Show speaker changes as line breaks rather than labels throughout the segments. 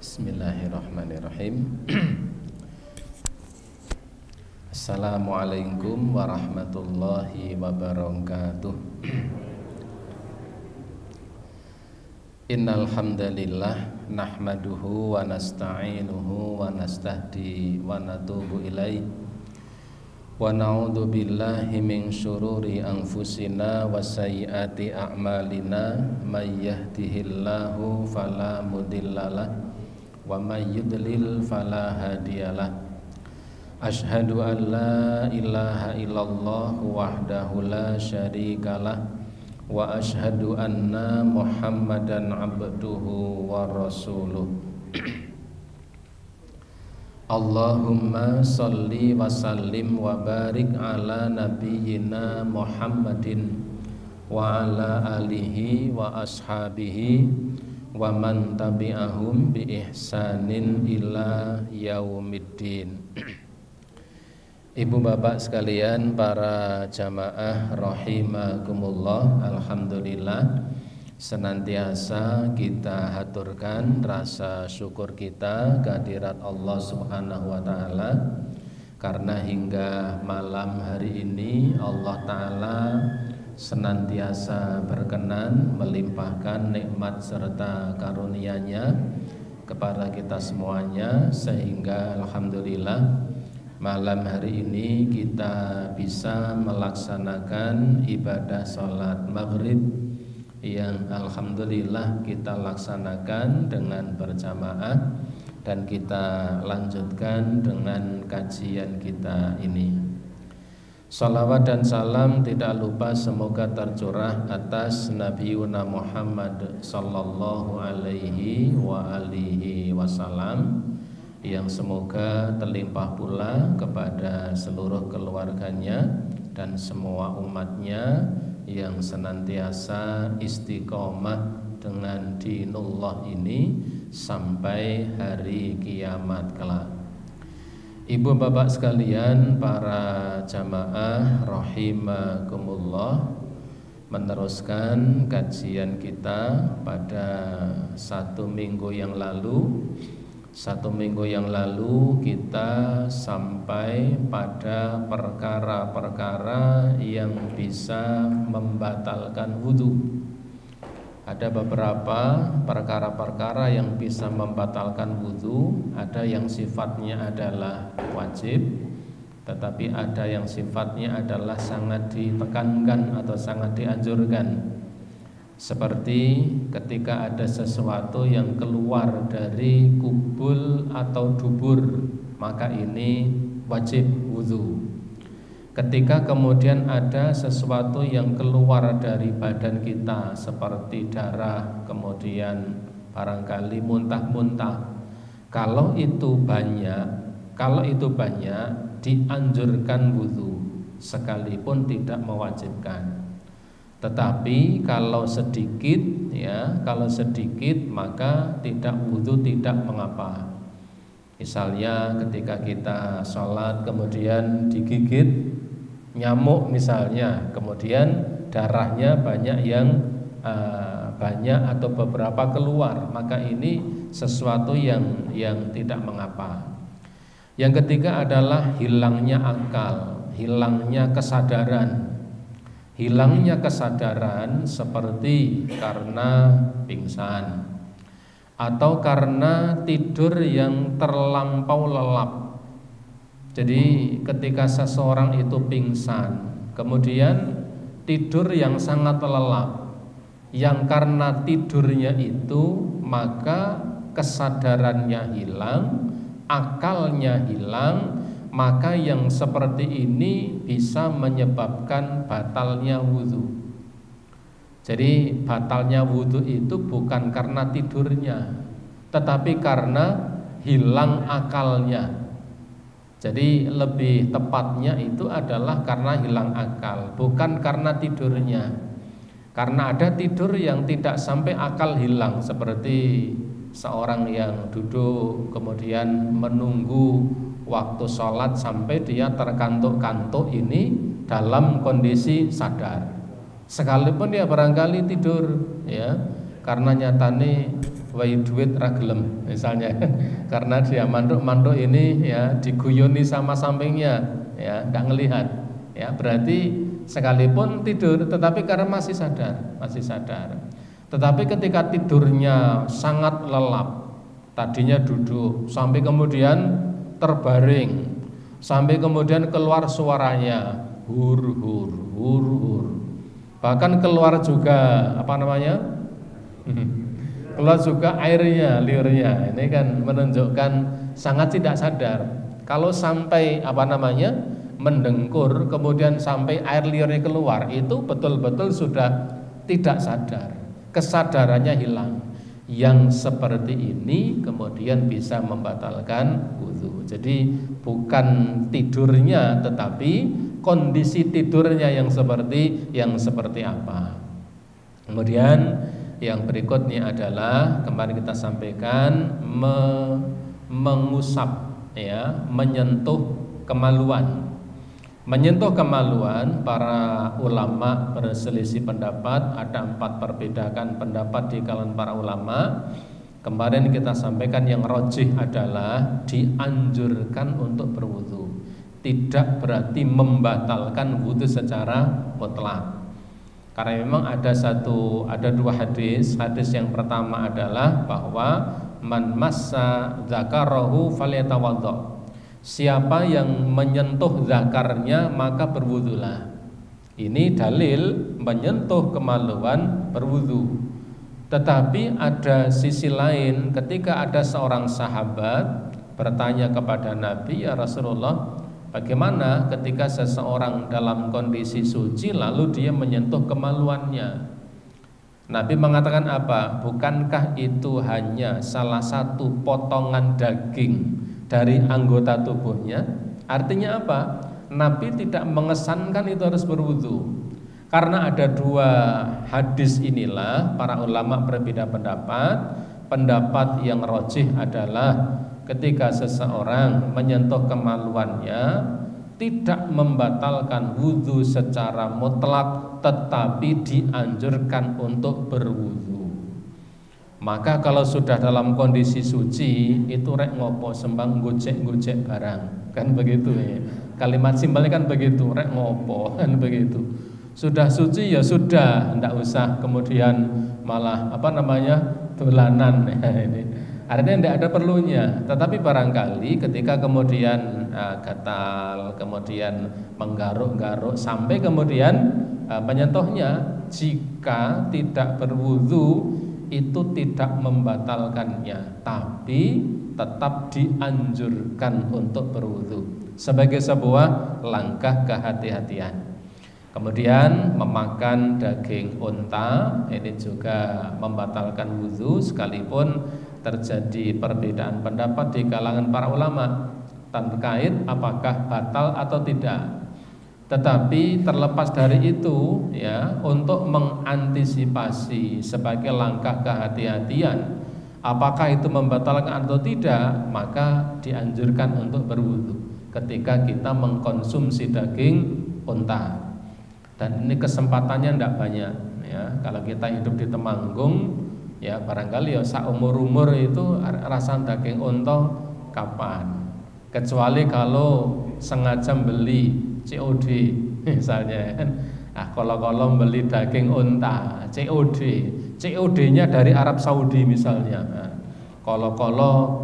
Bismillahirrahmanirrahim. Assalamualaikum warahmatullahi wabarakatuh. Innal hamdalillah nahmaduhu wa nasta'inuhu wa nastahdi wa natubu ilaih wa na'udzu billahi min syururi anfusina wa sayyiati a'malina may yahdihillahu fala mudhillalah wa may yudlil fala hadiyalah. Asyhadu an la ilaha illallah wahdahu la syarikalah wa asyhadu anna Muhammadan abduhu wa rasuluh. Allahumma salli wa sallim wa barik ala nabiyyina Muhammadin wa ala alihi wa ashabihi wa man tabi'ahum bi ihsanin ila yaumiddin. Ibu bapak sekalian, para jamaah rahimakumullah, alhamdulillah senantiasa kita haturkan rasa syukur kita kehadirat Allah Subhanahu wa taala karena hingga malam hari ini Allah taala senantiasa berkenan melimpahkan nikmat serta karunia-Nya kepada kita semuanya, sehingga alhamdulillah malam hari ini kita bisa melaksanakan ibadah sholat maghrib yang alhamdulillah kita laksanakan dengan berjamaah dan kita lanjutkan dengan kajian kita ini. Salawat dan salam tidak lupa semoga tercurah atas Nabiuna Muhammad sallallahu alaihi wa alihi wasallam, yang semoga terlimpah pula kepada seluruh keluarganya dan semua umatnya yang senantiasa istiqomah dengan dinullah ini sampai hari kiamat kelak. Ibu bapak sekalian, para jamaah rahimakumullah, meneruskan kajian kita pada satu minggu yang lalu. Satu minggu yang lalu kita sampai pada perkara-perkara yang bisa membatalkan wudhu. Ada beberapa perkara-perkara yang bisa membatalkan wudhu. Ada yang sifatnya adalah wajib, tetapi ada yang sifatnya adalah sangat ditekankan atau sangat dianjurkan. Seperti ketika ada sesuatu yang keluar dari kubul atau dubur, maka ini wajib wudhu. Ketika kemudian ada sesuatu yang keluar dari badan kita seperti darah, kemudian barangkali muntah-muntah, kalau itu banyak dianjurkan wudhu sekalipun tidak mewajibkan. Tetapi kalau sedikit maka tidak wudhu tidak mengapa. Misalnya ketika kita sholat kemudian digigit nyamuk misalnya, kemudian darahnya banyak atau beberapa keluar, maka ini sesuatu yang tidak mengapa. Yang ketiga adalah hilangnya akal, hilangnya kesadaran. Hilangnya kesadaran seperti karena pingsan atau karena tidur yang terlampau lelap. Jadi ketika seseorang itu pingsan, kemudian tidur yang sangat lelap, yang karena tidurnya itu maka kesadarannya hilang, akalnya hilang, maka yang seperti ini bisa menyebabkan batalnya wudhu. Jadi batalnya wudhu itu bukan karena tidurnya, tetapi karena hilang akalnya. Jadi lebih tepatnya itu adalah karena hilang akal, bukan karena tidurnya. Karena ada tidur yang tidak sampai akal hilang, seperti seorang yang duduk kemudian menunggu waktu sholat sampai dia terkantuk-kantuk ini dalam kondisi sadar. Sekalipun dia barangkali tidur, ya, karena nyatane wae duit ra gelem misalnya karena dia manduk ini ya diguyoni sama sampingnya ya nggak ngelihat ya, berarti sekalipun tidur tetapi karena masih sadar. Tetapi ketika tidurnya sangat lelap, tadinya duduk sampai kemudian terbaring, sampai kemudian keluar suaranya hur, bahkan keluar juga keluar juga airnya, liurnya. Ini kan menunjukkan sangat tidak sadar. Kalau sampai mendengkur kemudian sampai air liurnya keluar, itu betul-betul sudah tidak sadar, kesadarannya hilang. Yang seperti ini kemudian bisa membatalkan wudu. Jadi bukan tidurnya tetapi kondisi tidurnya yang seperti apa. Kemudian yang berikutnya adalah kemarin kita sampaikan mengusap ya, menyentuh kemaluan. Menyentuh kemaluan, para ulama berselisih pendapat, ada 4 perbedaan pendapat di kalangan para ulama. Kemarin kita sampaikan yang rajih adalah dianjurkan untuk berwudu, tidak berarti membatalkan wudu secara mutlak. Karena memang ada 2 hadis. Hadis yang pertama adalah bahwa man massa dzakarahu falyatawaddo. Siapa yang menyentuh zakarnya maka berwudulah. Ini dalil menyentuh kemaluan berwudu. Tetapi ada sisi lain, ketika ada seorang sahabat bertanya kepada Nabi, ya Rasulullah, bagaimana ketika seseorang dalam kondisi suci lalu dia menyentuh kemaluannya? Nabi mengatakan apa? Bukankah itu hanya salah satu potongan daging dari anggota tubuhnya? Artinya apa? Nabi tidak mengesankan itu harus berwudu. Karena ada 2 hadis inilah para ulama berbeda pendapat. Pendapat yang rajih adalah ketika seseorang menyentuh kemaluannya tidak membatalkan wudu secara mutlak, tetapi dianjurkan untuk berwudu. Maka kalau sudah dalam kondisi suci itu rek ngopo sembang gojek barang, kan begitu ya. Kalimat simpelnya kan begitu, rek ngopo kan begitu. Sudah suci ya sudah, enggak usah kemudian malah dolanan ya, ini. Artinya tidak ada perlunya. Tetapi barangkali ketika kemudian gatal, kemudian menggaruk-garuk sampai kemudian menyentuhnya, jika tidak berwudu itu tidak membatalkannya, tapi tetap dianjurkan untuk berwudu sebagai sebuah langkah kehati-hatian. Kemudian memakan daging unta ini juga membatalkan wudu, sekalipun terjadi perbedaan pendapat di kalangan para ulama terkait apakah batal atau tidak. Tetapi terlepas dari itu ya, untuk mengantisipasi sebagai langkah kehati-hatian apakah itu membatalkan atau tidak, maka dianjurkan untuk berwudu ketika kita mengkonsumsi daging unta. Dan ini kesempatannya tidak banyak ya. Kalau kita hidup di Temanggung ya, barangkali ya saumur-umur itu rasa daging unta kapan? Kecuali kalau sengaja beli COD misalnya kan. Kalau beli daging unta COD-nya dari Arab Saudi misalnya. Kalau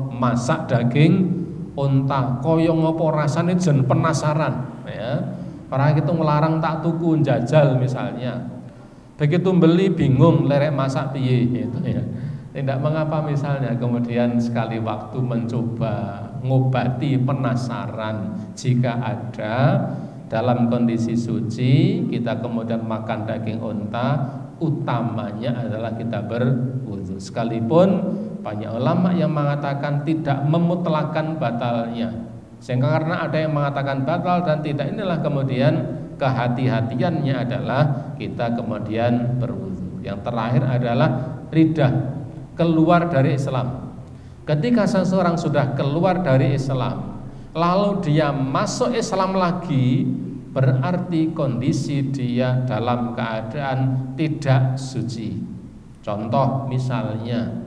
masak daging unta koyo ngopo rasane jen penasaran ya. Orang itu ngelarang tak tuku jajal misalnya. Begitu beli bingung lerek masak piye gitu ya. Tidak mengapa misalnya kemudian sekali waktu mencoba ngobati penasaran. Jika ada dalam kondisi suci kita kemudian makan daging unta, utamanya adalah kita berwudu. Sekalipun banyak ulama yang mengatakan tidak memutlakkan batalnya, sehingga karena ada yang mengatakan batal dan tidak, inilah kemudian kehati-hatiannya adalah kita kemudian berwudu. Yang terakhir adalah ridah, keluar dari Islam. Ketika seseorang sudah keluar dari Islam lalu dia masuk Islam lagi, berarti kondisi dia dalam keadaan tidak suci. Contoh misalnya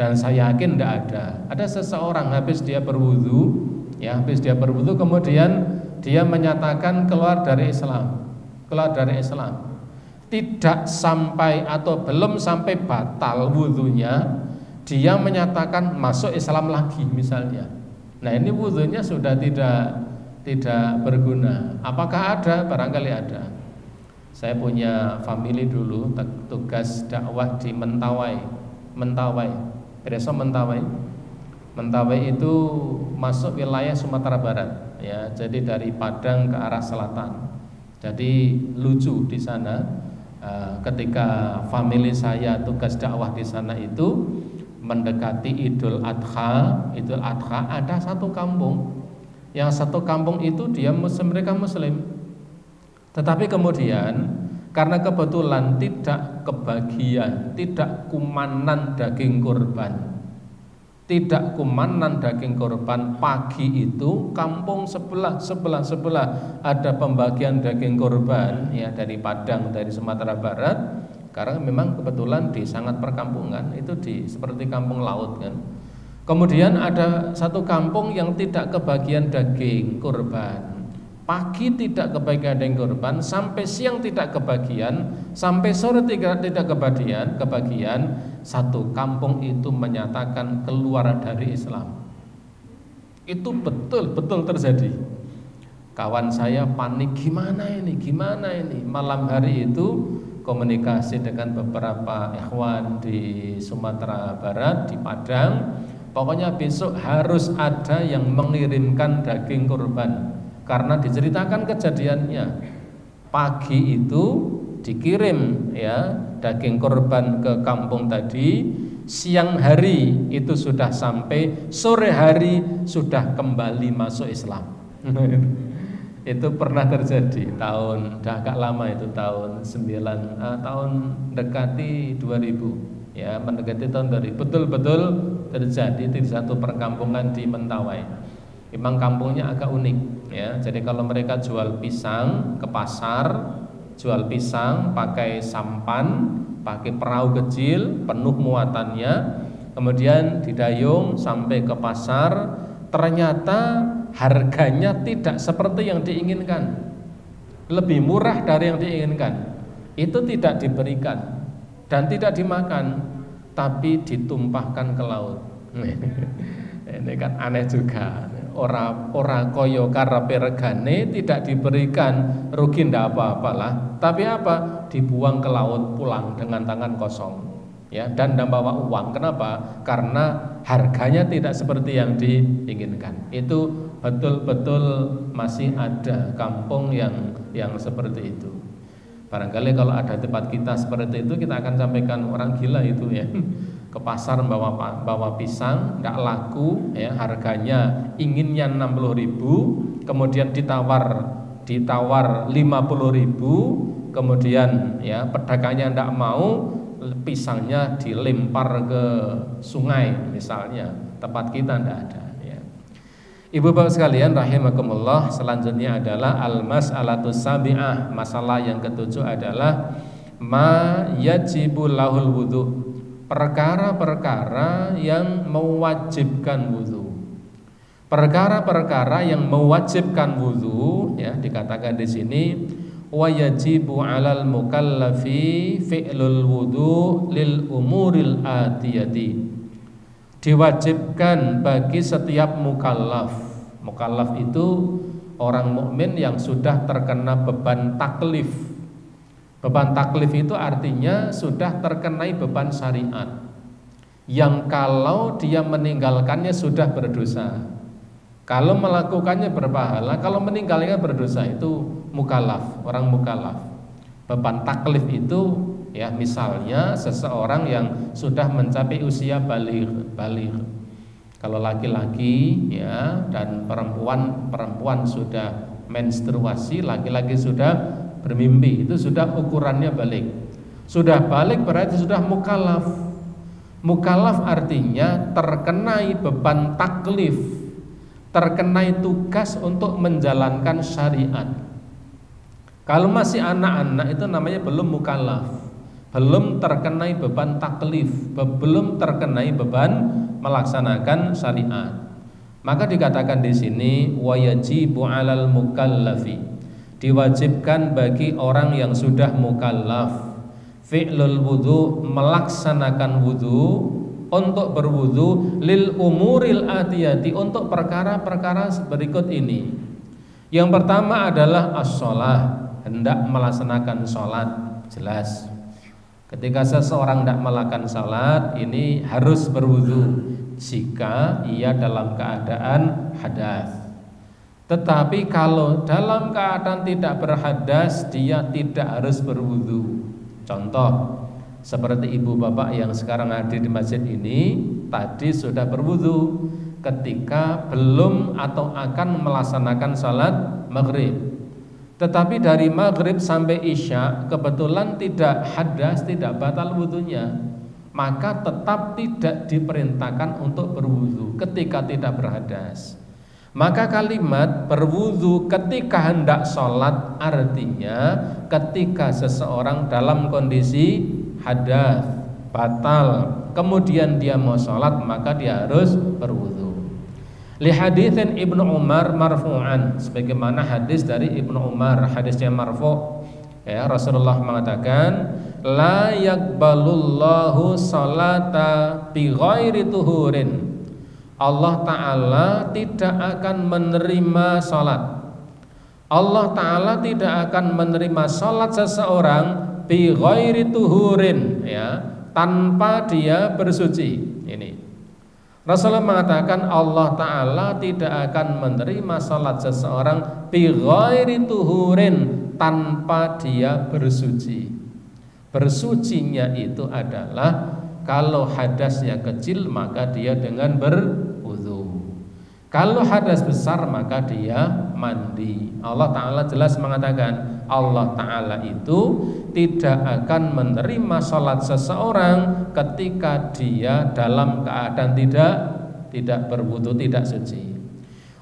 Dan saya yakin tidak ada. Ada seseorang habis dia berwudu, ya habis dia berwudu kemudian dia menyatakan keluar dari Islam, keluar dari Islam. Tidak sampai atau belum sampai batal wudunya, dia menyatakan masuk Islam lagi misalnya. Nah ini wudunya sudah tidak berguna. Apakah ada? Barangkali ada. Saya punya family dulu tugas dakwah di Mentawai. Mentawai itu masuk wilayah Sumatera Barat, ya. Jadi dari Padang ke arah selatan. Jadi lucu di sana. Ketika family saya tugas dakwah di sana itu mendekati Idul Adha ada satu kampung. Yang satu kampung itu mereka Muslim. Tetapi kemudian karena kebetulan tidak kebagian, tidak kumanan daging kurban. Tidak kumanan daging korban, pagi itu kampung sebelah ada pembagian daging korban, ya, dari Padang, dari Sumatera Barat. Karena memang kebetulan di sangat perkampungan itu seperti kampung laut kan. Kemudian ada satu kampung yang tidak kebagian daging korban. Pagi tidak kebagian daging korban, sampai siang tidak kebagian, sampai sore tidak kebagian. Satu kampung itu menyatakan keluar dari Islam. Itu betul-betul terjadi. Kawan saya panik, gimana ini? Malam hari itu komunikasi dengan beberapa ikhwan di Sumatera Barat, di Padang. Pokoknya besok harus ada yang mengirimkan daging kurban. Karena diceritakan kejadiannya, pagi itu dikirim, ya, daging korban ke kampung tadi, siang hari itu sudah sampai, sore hari sudah kembali masuk Islam. Itu pernah terjadi tahun agak lama itu tahun dekati 2000, ya, mendekati tahun 2000. Betul-betul terjadi di satu perkampungan di Mentawai. Memang kampungnya agak unik, ya. Jadi kalau mereka jual pisang ke pasar, jual pisang pakai sampan, pakai perahu kecil penuh muatannya, kemudian didayung sampai ke pasar. Ternyata harganya tidak seperti yang diinginkan, lebih murah dari yang diinginkan. Itu tidak diberikan dan tidak dimakan, tapi ditumpahkan ke laut. Ini kan aneh juga. Ora koyo karepe regane, tidak diberikan, rugi ndak apa-apalah. Tapi apa? Dibuang ke laut, pulang dengan tangan kosong, ya, dan tidak bawa uang. Kenapa? Karena harganya tidak seperti yang diinginkan. Itu betul-betul masih ada kampung yang seperti itu. Barangkali kalau ada tempat kita seperti itu, kita akan sampaikan orang gila itu, ya. Ke pasar bawa pisang, tidak laku, ya, harganya inginnya 60.000, kemudian ditawar 50.000, kemudian, ya, pedagangnya tidak mau, pisangnya dilempar ke sungai misalnya. Tempat kita tidak ada, ya. Ibu bapak sekalian rahimakumullah, selanjutnya adalah al-mas'alatus sabi'ah. Masalah yang ketujuh adalah ma yajibu lahul wudu, perkara-perkara yang mewajibkan wudu. Perkara-perkara yang mewajibkan wudu, ya, dikatakan di sini wa yajibu 'alal mukallafi fi'lul wudu lil umuril atiyati. Diwajibkan bagi setiap mukallaf. Mukallaf itu orang mukmin yang sudah terkena beban taklif. Beban taklif itu artinya sudah terkenai beban syariat, yang kalau dia meninggalkannya sudah berdosa. Kalau melakukannya berpahala, kalau meninggalkannya berdosa. Itu mukallaf, orang mukallaf. Beban taklif itu, ya, misalnya seseorang yang sudah mencapai usia baligh. Kalau laki-laki, ya, dan perempuan sudah menstruasi, laki-laki sudah bermimpi, itu sudah ukurannya balik. Sudah balik berarti sudah mukallaf. Mukallaf artinya terkenai beban taklif, terkenai tugas untuk menjalankan syariat. Kalau masih anak-anak itu namanya belum mukallaf. belum terkenai beban taklif, belum terkenai beban melaksanakan syariat. Maka dikatakan di sini wayajibu 'alal mukallafi, diwajibkan bagi orang yang sudah mukallaf, fi'lul wudu, melaksanakan wudu, untuk berwudu, lil umuril atiyati, untuk perkara-perkara berikut ini. Yang pertama adalah as-shalah, hendak melaksanakan sholat. Jelas ketika seseorang hendak melakukan sholat ini harus berwudu jika ia dalam keadaan hadas. Tetapi kalau dalam keadaan tidak berhadas, dia tidak harus berwudu. Contoh seperti ibu bapak yang sekarang hadir di masjid ini, tadi sudah berwudu ketika belum atau akan melaksanakan salat maghrib. Tetapi dari maghrib sampai isya kebetulan tidak hadas, tidak batal wudunya, maka tetap tidak diperintahkan untuk berwudu ketika tidak berhadas. Maka kalimat berwudu ketika hendak sholat artinya ketika seseorang dalam kondisi hadas, batal, kemudian dia mau sholat, maka dia harus berwudu. Li haditsin Ibnu Umar marfu'an, sebagaimana hadis dari Ibnu Umar, hadisnya marfu', ya, Rasulullah mengatakan la yaqbalullahu sholata bi ghairi tuhurin, Allah Ta'ala tidak akan menerima sholat, Allah Ta'ala tidak akan menerima sholat seseorang bi ghairi tuhurin, ya, tanpa dia bersuci. Ini Rasulullah mengatakan Allah Ta'ala tidak akan menerima sholat seseorang bi ghairi tuhurin, tanpa dia bersuci. Bersucinya itu adalah kalau hadasnya kecil maka dia dengan berwudu, kalau hadas besar maka dia mandi. Allah Ta'ala jelas mengatakan Allah Ta'ala itu tidak akan menerima sholat seseorang ketika dia dalam keadaan tidak berwudu, tidak suci.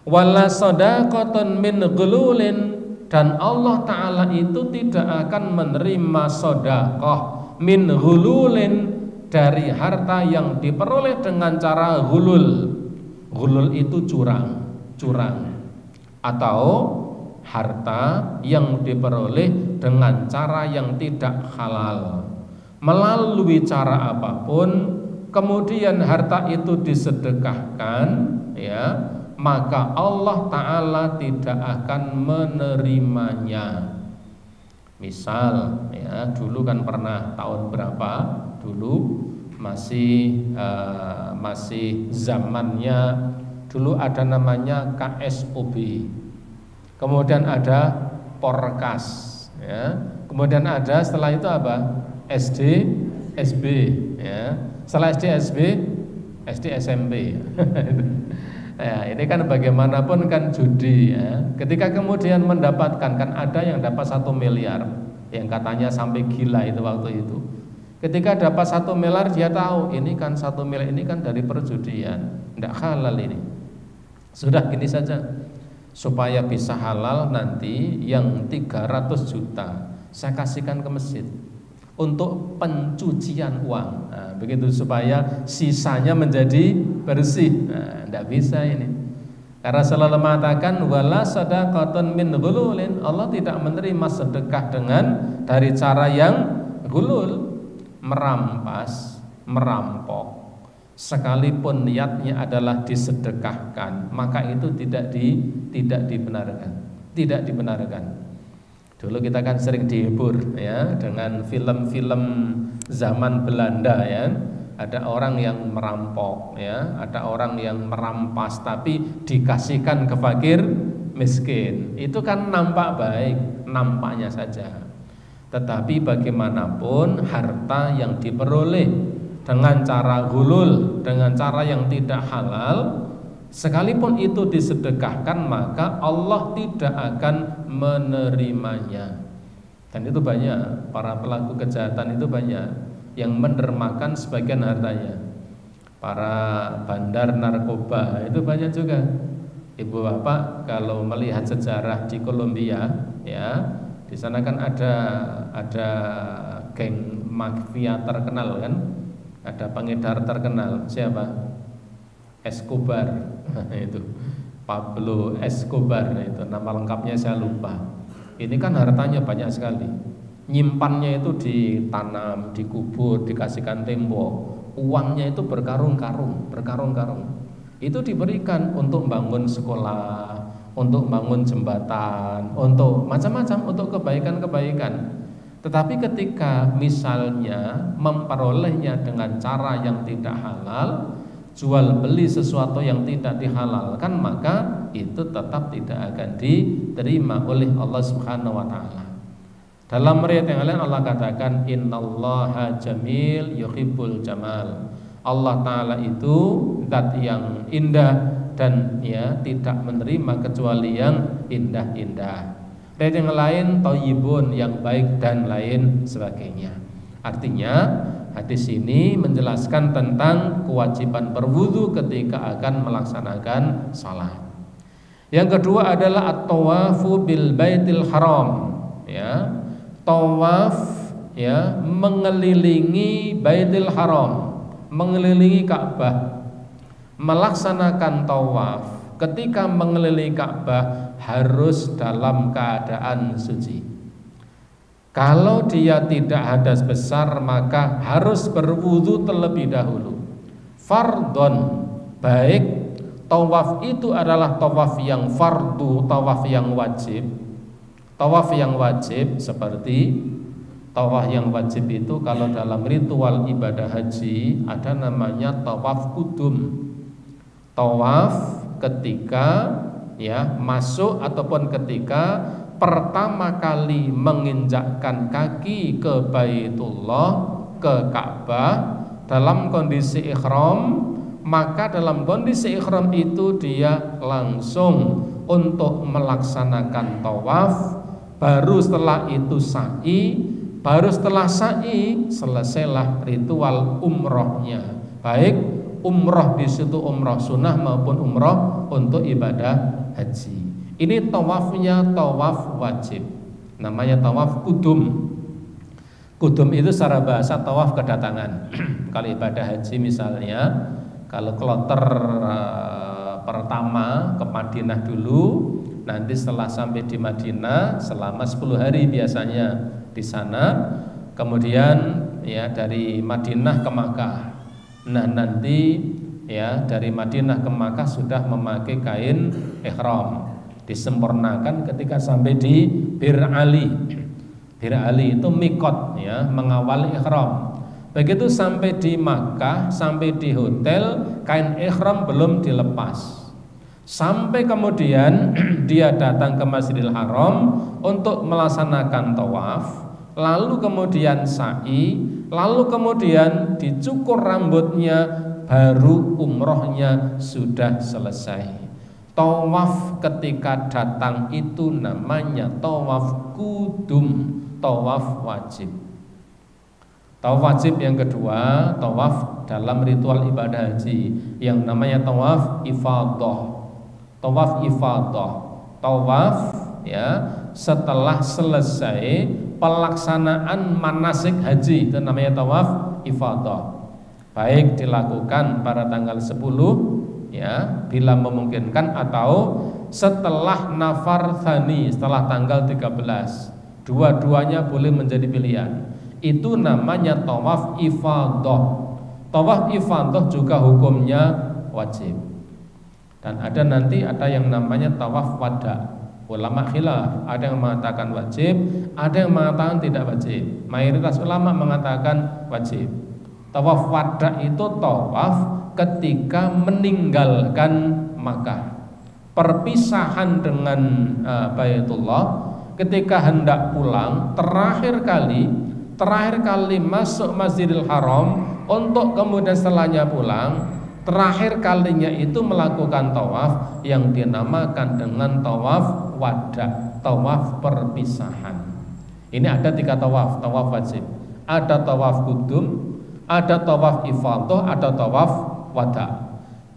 Wala shadaqatun min ghululin, dan Allah Ta'ala itu tidak akan menerima sedekah min ghululin, dari harta yang diperoleh dengan cara ghulul. Ghulul itu curang, atau harta yang diperoleh dengan cara yang tidak halal, melalui cara apapun, kemudian harta itu disedekahkan, ya, maka Allah Ta'ala tidak akan menerimanya. Misal, ya, dulu kan pernah tahun berapa dulu masih zamannya dulu ada namanya KSOB, kemudian ada Porkas, ya, kemudian ada setelah itu apa, SD SB, ya, setelah SD SB SD SMP. Ya, ini kan bagaimanapun kan judi, ya. Ketika kemudian mendapatkan, kan ada yang dapat 1 miliar, yang katanya sampai gila itu waktu itu. Ketika dapat 1 miliar, dia tahu ini kan 1 miliar ini kan dari perjudian, tidak halal ini. Sudah gini saja, supaya bisa halal nanti yang 300 juta saya kasihkan ke masjid untuk pencucian uang. Nah, begitu supaya sisanya menjadi bersih. Nah, tidak bisa ini. Karena selalu mengatakan wala sadaqatun min ghululin, Allah tidak menerima sedekah dengan dari cara yang ghulul, merampas, merampok. Sekalipun niatnya adalah disedekahkan, maka itu tidak dibenarkan. Dulu kita kan sering dihibur, ya, dengan film-film zaman Belanda, ya. Ada orang yang merampok, ya, ada orang yang merampas tapi dikasihkan ke fakir miskin. Itu kan nampak baik, nampaknya saja. Tetapi bagaimanapun harta yang diperoleh dengan cara gulul, dengan cara yang tidak halal, sekalipun itu disedekahkan, maka Allah tidak akan menerimanya. Dan itu banyak, para pelaku kejahatan itu banyak yang mendermakan sebagian hartanya. Para bandar narkoba itu banyak juga. Ibu bapak kalau melihat sejarah di Kolombia, ya, di sana kan ada geng mafia terkenal kan, ada pengedar terkenal, siapa? Escobar. Itu Pablo Escobar, itu nama lengkapnya saya lupa. Ini kan hartanya banyak sekali, nyimpannya itu ditanam, dikubur, dikasihkan tembok, uangnya itu berkarung-karung. Itu diberikan untuk bangun sekolah, untuk bangun jembatan, untuk macam-macam, untuk kebaikan-kebaikan. Tetapi ketika misalnya memperolehnya dengan cara yang tidak halal, jual beli sesuatu yang tidak dihalalkan, maka itu tetap tidak akan diterima oleh Allah Subhanahu wa taala. Dalam riwayat yang lain Allah katakan, innallaha jamil yuhibbul jamal. Allah taala itu zat yang indah dan ya tidak menerima kecuali yang indah-indah. Riwayat yang lain thayyibun, yang baik dan lain sebagainya. Artinya hadis ini menjelaskan tentang kewajiban berwudu ketika akan melaksanakan salat. Yang kedua adalah at-tawafu bil baitil haram, ya. Tawaf, ya, mengelilingi baitil haram, mengelilingi Ka'bah. Melaksanakan tawaf ketika mengelilingi Ka'bah harus dalam keadaan suci. Kalau dia tidak hadas besar maka harus berwudu terlebih dahulu. Fardhon, baik tawaf itu adalah tawaf yang fardu, tawaf yang wajib. Tawaf yang wajib seperti tawaf yang wajib itu kalau dalam ritual ibadah haji ada namanya tawaf kudum. Tawaf ketika ya masuk ataupun ketika pertama kali menginjakkan kaki ke Baitullah, ke Ka'bah dalam kondisi ihram, maka dalam kondisi ihram itu dia langsung untuk melaksanakan tawaf, baru setelah itu sa'i, baru setelah sa'i selesailah ritual umrohnya, baik umroh di situ umroh sunnah maupun umroh untuk ibadah haji. Ini tawafnya tawaf wajib, namanya tawaf kudum. Kudum itu secara bahasa tawaf kedatangan. Kalau ibadah haji misalnya, kalau kloter pertama ke Madinah dulu, nanti setelah sampai di Madinah selama 10 hari biasanya di sana, kemudian ya dari Madinah ke Makkah. Nah nanti ya dari Madinah ke Makkah sudah memakai kain ihram, disempurnakan ketika sampai di Bir Ali. Bir Ali itu mikot ya, mengawali ihram. Begitu sampai di Makkah, sampai di hotel, kain ihram belum dilepas. Sampai kemudian dia datang ke Masjidil Haram untuk melaksanakan tawaf, lalu kemudian sa'i, lalu kemudian dicukur rambutnya, baru umrohnya sudah selesai. Tawaf ketika datang itu namanya tawaf kudum, tawaf wajib. Tawaf wajib yang kedua, tawaf dalam ritual ibadah haji yang namanya tawaf ifadah. Tawaf ifadah, tawaf ya setelah selesai pelaksanaan manasik haji, itu namanya tawaf ifadah. Baik dilakukan pada tanggal 10 ya bila memungkinkan, atau setelah nafar tsani, setelah tanggal 13. Dua-duanya boleh menjadi pilihan. Itu namanya tawaf ifadah. Tawaf ifadah juga hukumnya wajib. Dan ada nanti ada yang namanya tawaf wada. Ulama khilaf, ada yang mengatakan wajib, ada yang mengatakan tidak wajib. Mayoritas ulama mengatakan wajib. Tawaf wada itu tawaf ketika meninggalkan Makkah, perpisahan dengan Baitullah, ketika hendak pulang, terakhir kali masuk Masjidil Haram untuk kemudian setelahnya pulang. Terakhir kalinya itu melakukan tawaf yang dinamakan dengan tawaf wada, tawaf perpisahan. Ini ada 3 tawaf, tawaf wajib. Ada tawaf kudum, ada tawaf ifadah, ada tawaf wada.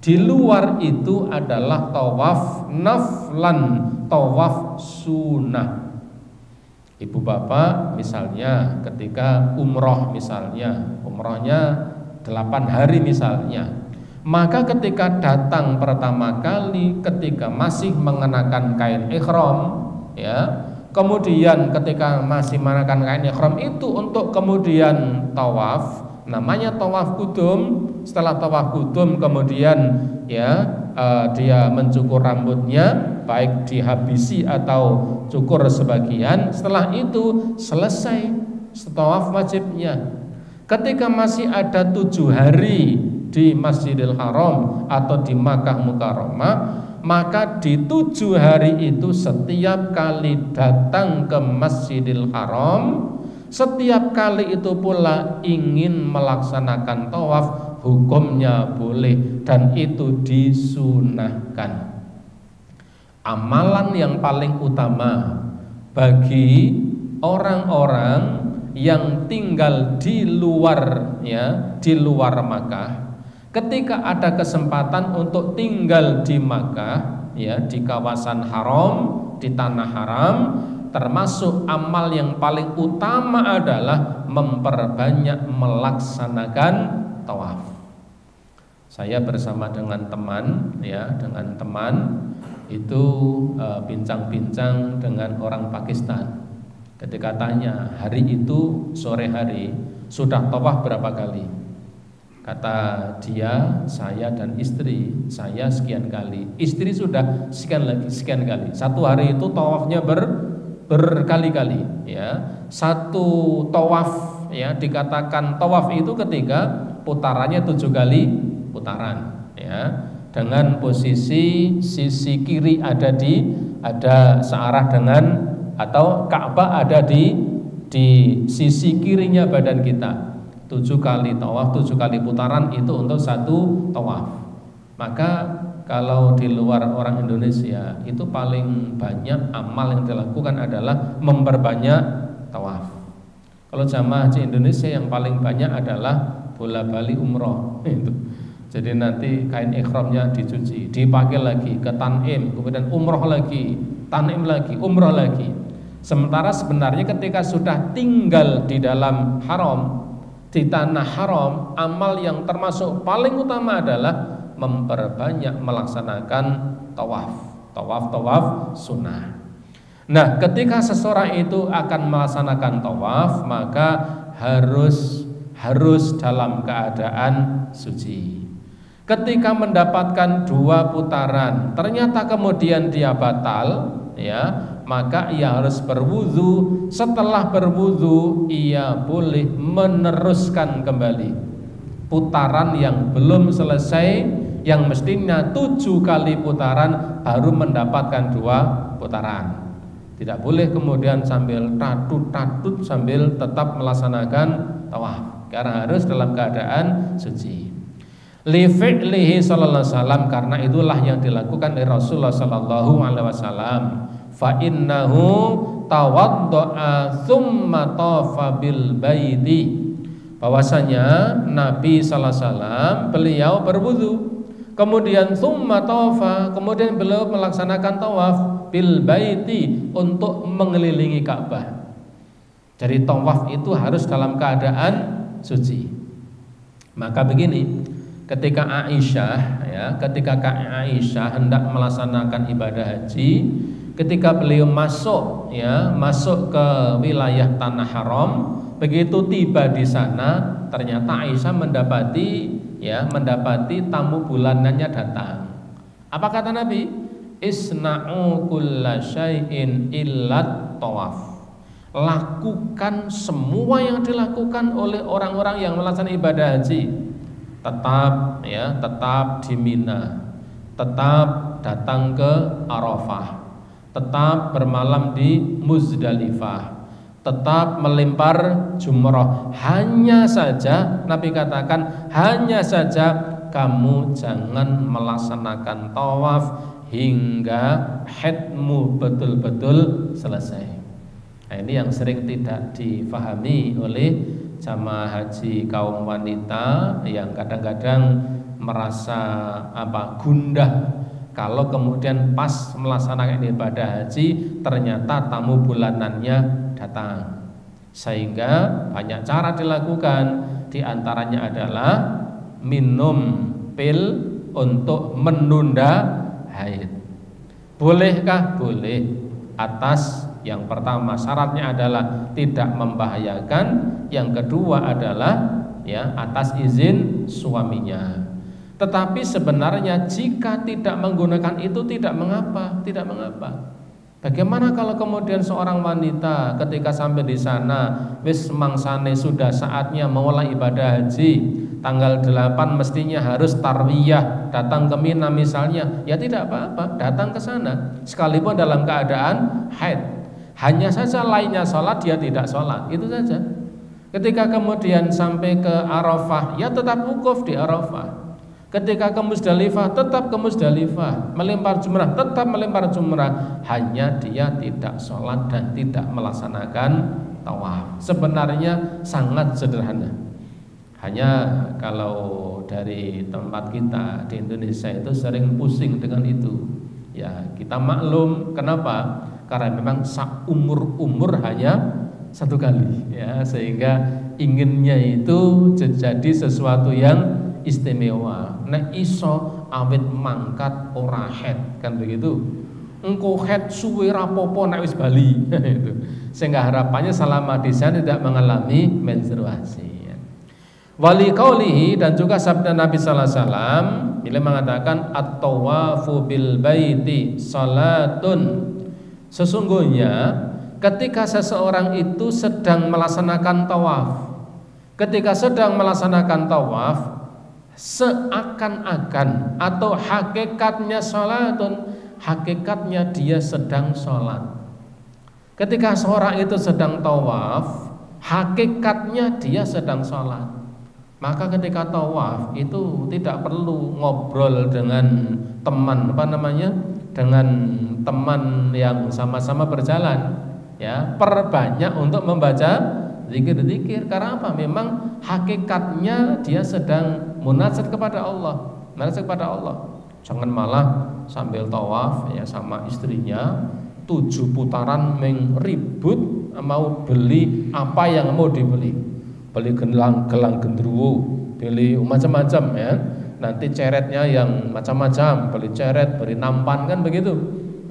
Di luar itu adalah tawaf naflan, tawaf sunnah. Ibu bapak misalnya ketika umroh misalnya, umrohnya 8 hari misalnya, maka ketika datang pertama kali ketika masih mengenakan kain ihram, ya, kemudian ketika masih mengenakan kain ihram itu untuk kemudian tawaf, namanya tawaf kudum. Setelah tawaf kudum kemudian ya dia mencukur rambutnya, baik dihabisi atau cukur sebagian. Setelah itu selesai tawaf wajibnya. Ketika masih ada 7 hari di Masjidil Haram atau di Makkah Mukarramah, maka di 7 hari itu setiap kali datang ke Masjidil Haram, setiap kali itu pula ingin melaksanakan tawaf, hukumnya boleh dan itu disunahkan. Amalan yang paling utama bagi orang-orang yang tinggal di luar, ya, di luar Makkah, ketika ada kesempatan untuk tinggal di Makkah, ya, di kawasan haram, di tanah haram, termasuk amal yang paling utama adalah memperbanyak melaksanakan tawaf. Saya bersama dengan teman, ya, dengan teman itu bincang-bincang dengan orang Pakistan. Ketika tanya, hari itu sore hari sudah tawaf berapa kali? Kata dia, saya dan istri, saya sekian kali, istri sudah sekian kali. Satu hari itu tawafnya berkali-kali, ya. Satu tawaf, ya, dikatakan tawaf itu ketika putarannya 7 kali putaran, ya, dengan posisi sisi kiri ada searah dengan, atau Ka'bah ada di sisi kirinya badan kita. 7 kali tawaf, 7 kali putaran itu untuk satu tawaf. Maka kalau di luar orang Indonesia itu paling banyak amal yang dilakukan adalah memperbanyak tawaf. Kalau jamaah haji Indonesia yang paling banyak adalah bola bali umroh itu. Jadi nanti kain ihramnya dicuci, dipakai lagi ke Tanim, kemudian umroh lagi, Tanim lagi, umroh lagi. Sementara sebenarnya ketika sudah tinggal di dalam haram, di tanah haram, amal yang termasuk paling utama adalah memperbanyak melaksanakan tawaf sunnah. Nah, ketika seseorang itu akan melaksanakan tawaf, maka harus dalam keadaan suci. Ketika mendapatkan 2 putaran, ternyata kemudian dia batal, ya, maka ia harus berwudu. Setelah berwudu, ia boleh meneruskan kembali putaran yang belum selesai, yang mestinya 7 kali putaran baru mendapatkan 2 putaran. Tidak boleh kemudian sambil tatut sambil tetap melaksanakan tawaf, karena harus dalam keadaan suci. Li fi'lihi sallallahu alaihi wasallam, karena itulah yang dilakukan oleh Rasulullah sallallahu alaihi wasallam. Fa innahu tawaddo'a tsumma tafa bil baiti, bahwasanya Nabi sallallahu alaihi wasallam beliau berwudu, kemudian tsumma tafa, kemudian beliau melaksanakan tawaf bil baiti, untuk mengelilingi Ka'bah. Jadi tawaf itu harus dalam keadaan suci. Maka begini, ketika Aisyah, ya, ketika Aisyah hendak melaksanakan ibadah haji, ketika beliau masuk ke wilayah tanah haram, begitu tiba di sana, ternyata Aisyah mendapati tamu bulanannya datang. Apa kata Nabi? Isna'u kulla syai'in illat tawaf. Lakukan semua yang dilakukan oleh orang-orang yang melaksanakan ibadah haji. Tetap di Mina, tetap datang ke Arafah, tetap bermalam di Muzdalifah, tetap melempar jumrah. Hanya saja Nabi katakan, hanya saja kamu jangan melaksanakan tawaf hingga haidmu betul-betul selesai. Nah, ini yang sering tidak difahami oleh jamaah haji kaum wanita, yang kadang-kadang merasa gundah kalau kemudian pas melaksanakan ibadah haji ternyata tamu bulanannya datang. Sehingga banyak cara dilakukan, diantaranya adalah minum pil untuk menunda haid. Bolehkah? Boleh. Atas yang pertama syaratnya adalah tidak membahayakan, yang kedua adalah ya atas izin suaminya. Tetapi sebenarnya jika tidak menggunakan itu tidak mengapa, tidak mengapa. Bagaimana kalau kemudian seorang wanita ketika sampai di sana wis mangsane sudah saatnya mulai ibadah haji, tanggal 8 mestinya harus tarwiyah, datang ke Mina misalnya, ya tidak apa-apa, datang ke sana sekalipun dalam keadaan haid. Hanya saja lainnya sholat, dia tidak sholat, itu saja. Ketika kemudian sampai ke Arafah, ya tetap wukuf di Arafah. Ketika ke Musdalifah, tetap ke Musdalifah. Melempar jumrah, tetap melempar jumrah. Hanya dia tidak sholat dan tidak melaksanakan tawaf. Sebenarnya sangat sederhana. Hanya kalau dari tempat kita di Indonesia itu sering pusing dengan itu. Ya kita maklum, kenapa? Karena memang umur hanya satu kali, ya, sehingga inginnya itu jadi sesuatu yang istimewa. Nek iso awit mangkat ora head, kan begitu. Engko head suwe rapopo nek wis bali itu. Sehingga harapannya selama di sana tidak mengalami menstruasi. Wali qaulihi, dan juga sabda Nabi sallallahu alaihi wasallam bila mengatakan at-tawafu bil baiti salatun. Sesungguhnya ketika seseorang itu sedang melaksanakan tawaf, ketika sedang melaksanakan tawaf, seakan-akan atau hakikatnya sholatun, hakikatnya dia sedang sholat. Ketika seorang itu sedang tawaf, hakikatnya dia sedang sholat. Maka ketika tawaf itu tidak perlu ngobrol dengan teman, dengan teman yang sama-sama berjalan, ya, perbanyak untuk membaca zikir-zikir. Karena apa? Memang hakikatnya dia sedang munajat kepada Allah, munajat kepada Allah. Jangan malah sambil tawaf ya sama istrinya 7 putaran ribut mau beli apa yang mau dibeli. Beli gelang gendruwo, beli macam-macam ya. Nanti ceretnya yang macam-macam, beli ceret, beli nampan, kan begitu.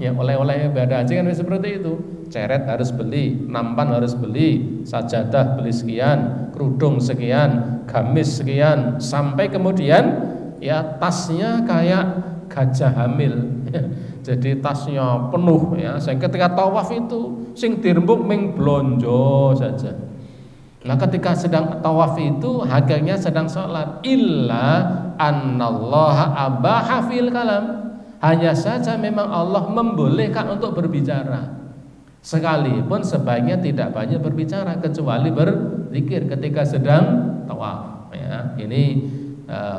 Ya oleh-oleh ibadah haji kan seperti itu. Ceret harus beli, nampan harus beli, sajadah beli sekian, kerudung sekian, gamis sekian, sampai kemudian ya tasnya kayak gajah hamil. Jadi tasnya penuh ya. Sehingga ketika tawaf itu sing dirembuk ming blonjo saja. Nah ketika sedang tawaf itu hakikatnya sedang sholat. Illa annallaha abaha fil kalam. Hanya saja memang Allah membolehkan untuk berbicara. Sekalipun sebaiknya tidak banyak berbicara, kecuali berzikir ketika sedang tawaf ya. Ini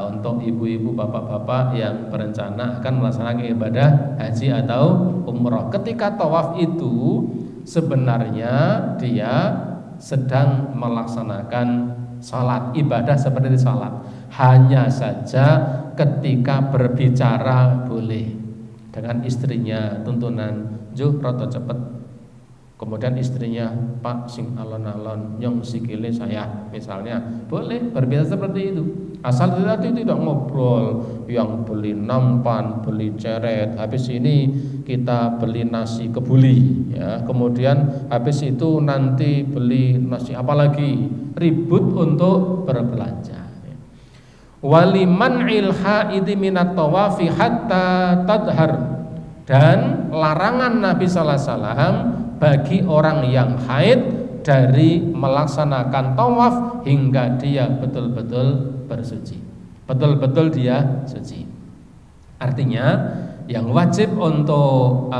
untuk ibu-ibu, bapak-bapak yang berencana akan melaksanakan ibadah haji atau umroh. Ketika tawaf itu sebenarnya dia sedang melaksanakan salat, ibadah seperti salat. Hanya saja ketika berbicara boleh dengan istrinya, tuntunan juh roto cepet. Kemudian istrinya, Pak sing alon-alon nyong sikile saya misalnya, boleh berbicara seperti itu. Asal tidak ngobrol yang beli nampan, beli ceret, habis ini kita beli nasi kebuli ya. Kemudian habis itu nanti beli nasi apa lagi, ribut untuk berbelanja. Waliman ilhaidi minat tawafi hatta tadhar, dan larangan Nabi sallallahu alaihi wasallam bagi orang yang haid dari melaksanakan tawaf hingga dia betul-betul bersuci, betul-betul dia suci. Artinya yang wajib untuk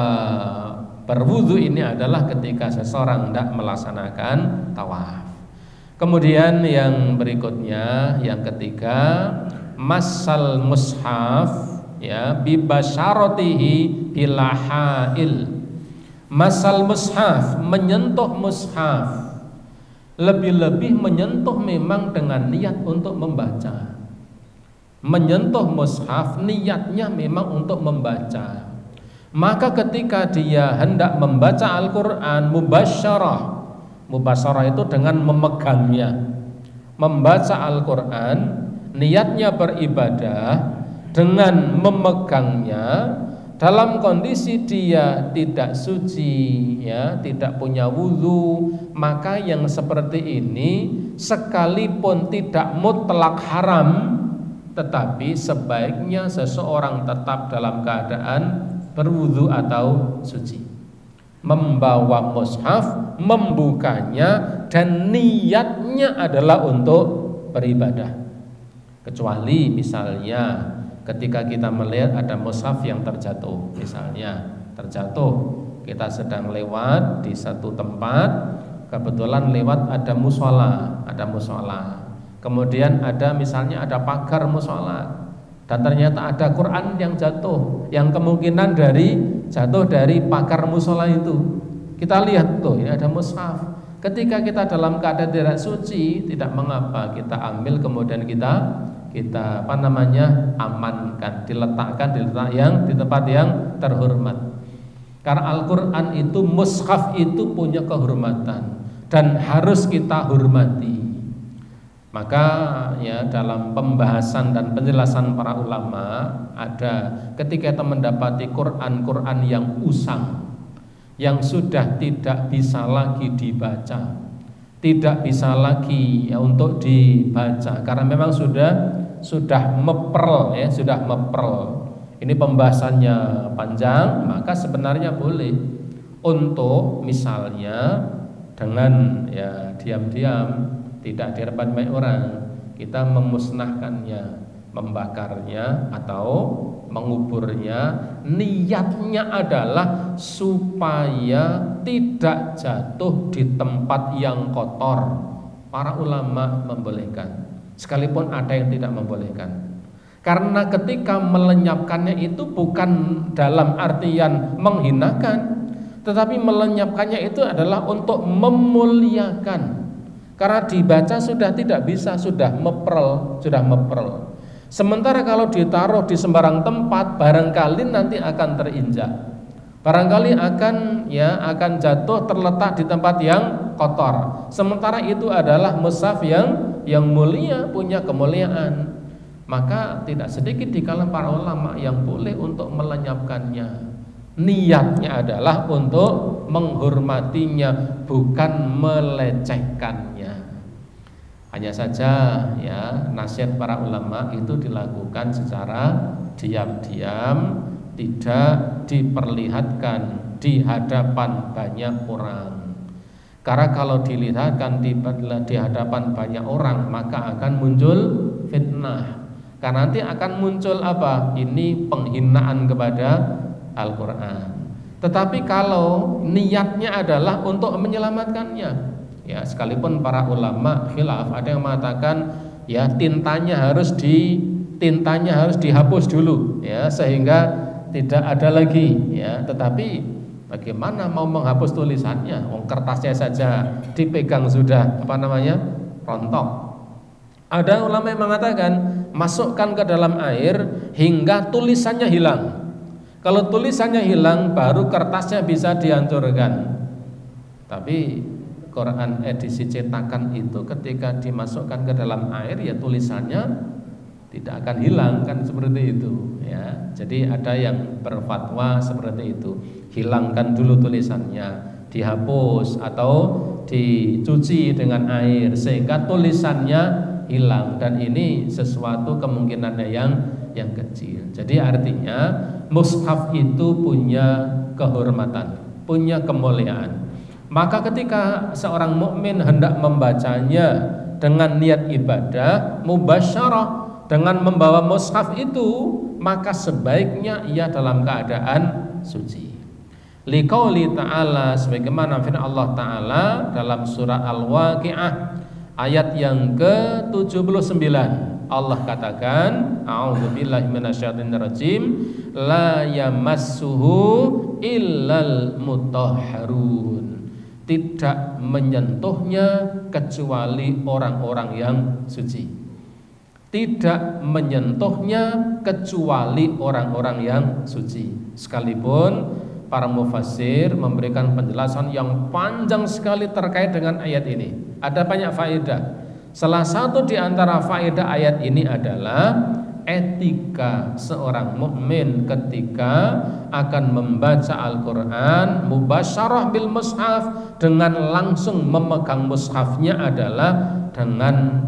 berwudu ini adalah ketika seseorang tidak melaksanakan tawaf. Kemudian yang berikutnya, yang ketiga, masal mushaf ya bibasyaratihi bilahail. Masal mushaf, menyentuh mushaf, lebih-lebih menyentuh memang dengan niat untuk membaca. Menyentuh mushaf niatnya memang untuk membaca. Maka ketika dia hendak membaca Al-Quran mubasyarah, Mubasyarah itu dengan memegangnya. Membaca Al-Quran, niatnya beribadah dengan memegangnya dalam kondisi dia tidak suci, ya, tidak punya wudhu, maka yang seperti ini sekalipun tidak mutlak haram, tetapi sebaiknya seseorang tetap dalam keadaan berwudhu atau suci, membawa mushaf, membukanya, dan niatnya adalah untuk beribadah. Kecuali misalnya ketika kita melihat ada mushaf yang terjatuh, misalnya terjatuh, kita sedang lewat di satu tempat, kebetulan lewat ada musola, kemudian ada misalnya ada pagar musola, dan ternyata ada Quran yang jatuh, yang kemungkinan jatuh dari pagar musola itu. Kita lihat tuh, ini ada mushaf. Ketika kita dalam keadaan tidak suci, tidak mengapa, kita ambil kemudian kita amankan, diletakkan di tempat yang terhormat. Karena Al-Quran itu, mushaf itu punya kehormatan dan harus kita hormati. Maka ya dalam pembahasan dan penjelasan para ulama ada ketika kita mendapati Quran yang usang, yang sudah tidak bisa lagi dibaca, tidak bisa lagi ya untuk dibaca karena memang sudah meprel, ya, sudah meprel. Ini pembahasannya panjang, maka sebenarnya boleh untuk misalnya dengan ya diam-diam, tidak di hadapan banyak orang, kita memusnahkannya, membakarnya atau menguburnya. Niatnya adalah supaya tidak jatuh di tempat yang kotor. Para ulama membolehkan, sekalipun ada yang tidak membolehkan. Karena ketika melenyapkannya itu bukan dalam artian menghinakan, tetapi melenyapkannya itu adalah untuk memuliakan. Karena dibaca sudah tidak bisa, sudah meprel. Sementara kalau ditaruh di sembarang tempat, barangkali nanti akan terinjak, barangkali akan jatuh, terletak di tempat yang kotor. Sementara itu adalah mushaf yang mulia, punya kemuliaan. Maka tidak sedikit di kalangan para ulama yang boleh untuk melenyapkannya. Niatnya adalah untuk menghormatinya, bukan melecehkannya. Hanya saja ya nasihat para ulama itu dilakukan secara diam-diam, tidak diperlihatkan di hadapan banyak orang. Karena kalau dilihatkan di hadapan banyak orang, maka akan muncul fitnah. Karena nanti akan muncul apa? Ini penghinaan kepada Al-Quran. Tetapi kalau niatnya adalah untuk menyelamatkannya, ya sekalipun para ulama khilaf, ada yang mengatakan ya tintanya harus dihapus dulu, ya sehingga tidak ada lagi, ya. Tetapi bagaimana mau menghapus tulisannya? Kertasnya saja dipegang sudah rontok. Ada ulama yang mengatakan masukkan ke dalam air hingga tulisannya hilang. Kalau tulisannya hilang, baru kertasnya bisa dihancurkan. Tapi Quran edisi cetakan itu ketika dimasukkan ke dalam air, ya tulisannya tidak akan hilang, kan seperti itu, ya. Jadi ada yang berfatwa seperti itu, hilangkan dulu tulisannya, dihapus atau dicuci dengan air sehingga tulisannya hilang, dan ini sesuatu kemungkinannya yang kecil. Jadi artinya mushaf itu punya kehormatan, punya kemuliaan. Maka ketika seorang mukmin hendak membacanya dengan niat ibadah mubasyarah dengan membawa mushaf itu, maka sebaiknya ia dalam keadaan suci. Liqauli ta'ala, sebagaimana firman Allah Ta'ala dalam surah Al-Waqi'ah ayat yang ke-79, Allah katakan, a'udzubillahi minasyaitonirrajim, la yamassuhu illal mutahharun, tidak menyentuhnya kecuali orang-orang yang suci. Tidak menyentuhnya kecuali orang-orang yang suci. Sekalipun para mufassir memberikan penjelasan yang panjang sekali terkait dengan ayat ini. Ada banyak faedah. Salah satu di antara faedah ayat ini adalah etika seorang mukmin ketika akan membaca Al-Quran mubasyarah bil mushaf, dengan langsung memegang mushafnya adalah dengan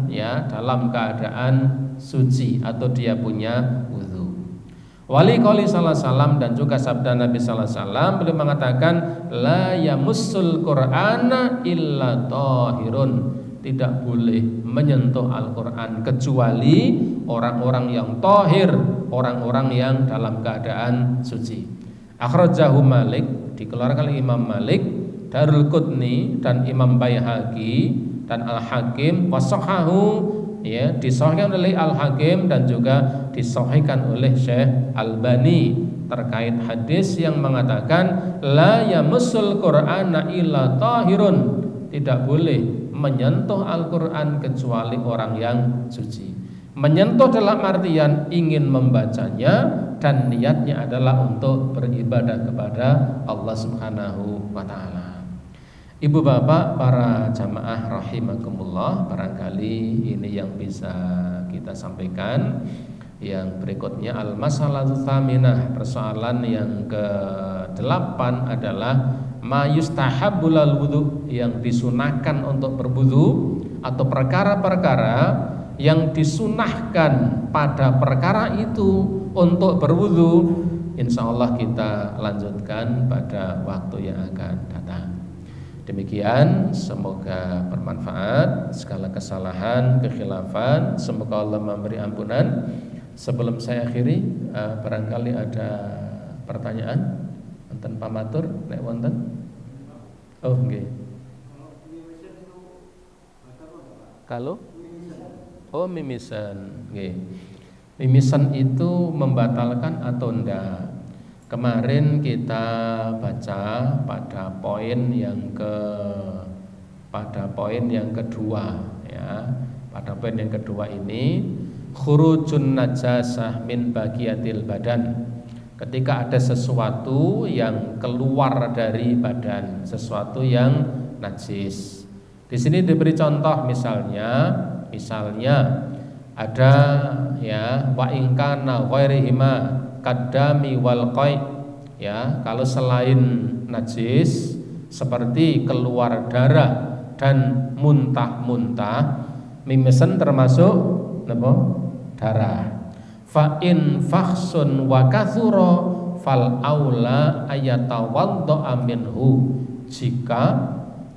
dalam keadaan suci atau dia punya wudu. Wali qauli sallallahu alaihi wasallam, dan juga sabda Nabi sallallahu alaihi wasallam, beliau mengatakan la yamussul qur'ana illa tahirun, tidak boleh menyentuh Al-Quran kecuali orang-orang yang tahir, orang-orang yang dalam keadaan suci. Akhrajahu Malik, dikeluarkan oleh Imam Malik, Darul Qutni dan Imam Baihaqi dan Al-Hakim, washahahu, disahihkan oleh Al-Hakim dan juga disahihkan oleh Syekh Albani terkait hadis yang mengatakan la yamussul qur'ana illa tahirun, tidak boleh menyentuh Al-Quran kecuali orang yang suci. Menyentuh dalam artian ingin membacanya dan niatnya adalah untuk beribadah kepada Allah Subhanahu wa ta'ala. Ibu bapak para jamaah rahimakumullah, barangkali ini yang bisa kita sampaikan. Yang berikutnya al-masalatu tsaminah, persoalan yang ke-8 adalah ma yustahabbu lal wudu, yang disunahkan untuk berwudu atau perkara-perkara yang disunahkan pada perkara itu untuk berwudu. Insyaallah kita lanjutkan pada waktu yang akan datang. Demikian, semoga bermanfaat. Segala kesalahan, kekhilafan, semoga Allah memberi ampunan. Sebelum saya akhiri, barangkali ada pertanyaan wonten pamatur nek wonten. Oh nggih. Kalau mimisan nggih. Mimisan itu membatalkan atau enggak? Kemarin kita baca pada poin yang kedua ya. Pada poin yang kedua ini khurujun najasah min bagiyatil badan. Ketika ada sesuatu yang keluar dari badan, sesuatu yang najis. Di sini diberi contoh, misalnya ada wa in kana ghairihima kadami wal qai, kalau selain najis seperti keluar darah dan muntah-muntah, mimesen termasuk darah. Fa in fakhsun wa kathura fal aula ayatawadda minhu, jika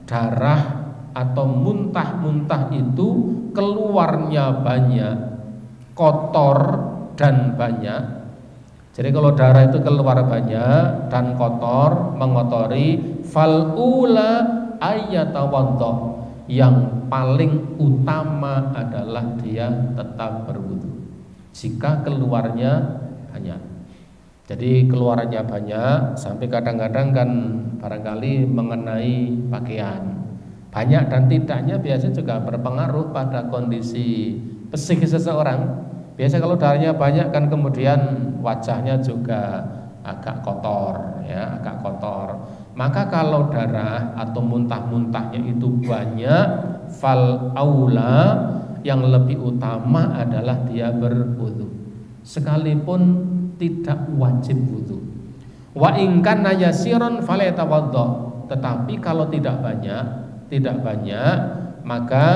darah atau muntah-muntah itu keluarnya banyak, kotor dan banyak. Jadi kalau darah itu keluar banyak dan kotor, mengotori, fal ula ayatawadda, yang paling utama adalah dia tetap berwudu jika keluarnya banyak. Jadi keluarnya banyak sampai kadang-kadang kan barangkali mengenai pakaian. Banyak dan tidaknya biasanya juga berpengaruh pada kondisi psikis seseorang. Biasa kalau darahnya banyak kan kemudian wajahnya juga agak kotor, agak kotor. Maka kalau darah atau muntah-muntahnya itu banyak, fal aula, yang lebih utama adalah dia berwudu, sekalipun tidak wajib wudu. Wa in kana yasiran falyatawadda, tetapi kalau tidak banyak maka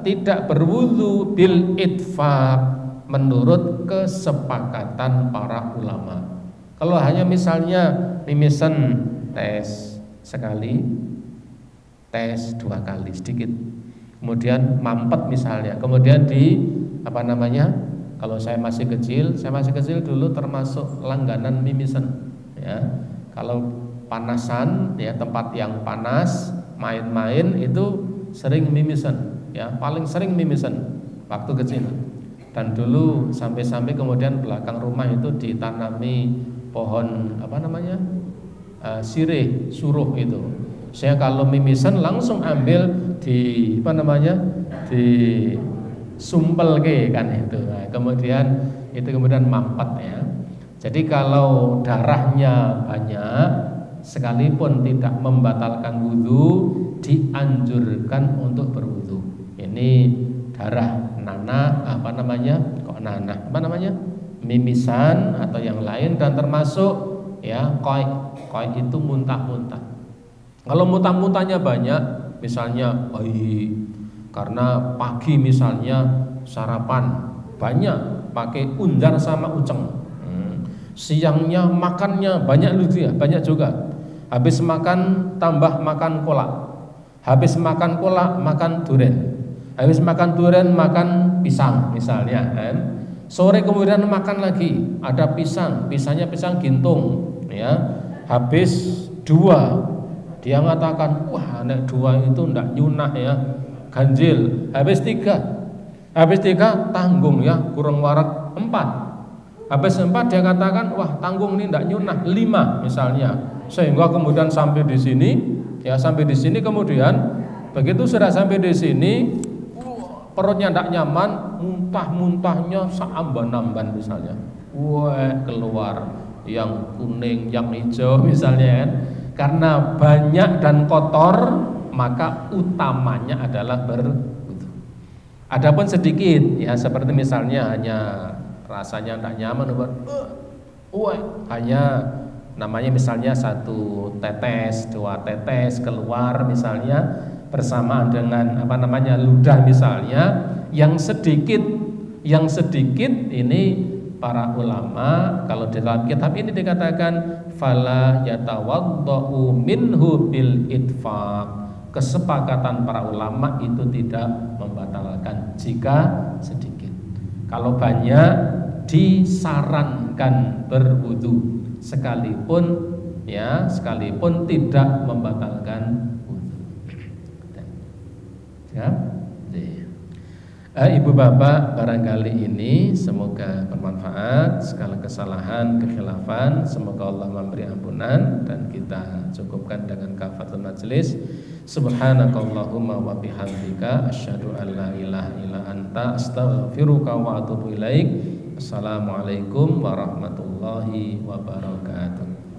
tidak berwudu bil itfaq, menurut kesepakatan para ulama. Kalau hanya misalnya mimisen tes sekali, tes 2 kali sedikit, kemudian mampet misalnya, kemudian kalau saya masih kecil dulu termasuk langganan mimisen kalau panasan tempat yang panas, main-main itu sering mimisen paling sering mimisen waktu kecil. Dan dulu sampai kemudian belakang rumah itu ditanami pohon sirih, suruh itu. Saya kalau mimisen langsung ambil di sumpel kan itu. Nah, kemudian mampet ya. Jadi kalau darahnya banyak sekalipun tidak membatalkan wudhu, dianjurkan untuk berwudhu. Ini darah nanah, mimisan atau yang lain, dan termasuk ya koi itu muntah-muntah. Kalau muntah-muntahnya banyak, misalnya karena pagi misalnya sarapan banyak pakai unjar sama uceng, siangnya makannya banyak juga. Habis makan tambah makan kolak, habis makan kolak makan durian, habis makan durian makan pisang misalnya kan. Sore kemudian makan lagi, ada pisangnya pisang gintung ya. Habis 2 dia mengatakan, wah nek 2 itu ndak nyunah ya, ganjil. Habis 3 tanggung ya, kurang warak 4. Habis 4 dia katakan, wah tanggung ini ndak nyunah 5 misalnya. Sehingga kemudian sampai di sini kemudian begitu sudah sampai di sini, perutnya tidak nyaman, muntahnya seamban-amban misalnya. Wah, keluar yang kuning, yang hijau misalnya kan. Karena banyak dan kotor, maka utamanya adalah berwudu. Adapun sedikit ya, seperti misalnya hanya rasanya tidak nyaman, hanya namanya misalnya 1 tetes, 2 tetes keluar misalnya, bersamaan dengan ludah misalnya, yang sedikit ini para ulama kalau di dalam kitab ini dikatakan fala yatawaddau minhu bil itfaq. Kesepakatan para ulama itu tidak membatalkan jika sedikit. Kalau banyak disarankan berwudu sekalipun tidak membatalkan ya. Ibu bapak, barangkali ini semoga bermanfaat. Segala kesalahan, kekhilafan semoga Allah memberi ampunan, dan kita cukupkan dengan kafatul majlis. Subhanakallahumma wa bihamdika asyhadu an la ilaha illa anta astaghfiruka wa atubu ilaik. Assalamualaikum warahmatullahi wabarakatuh.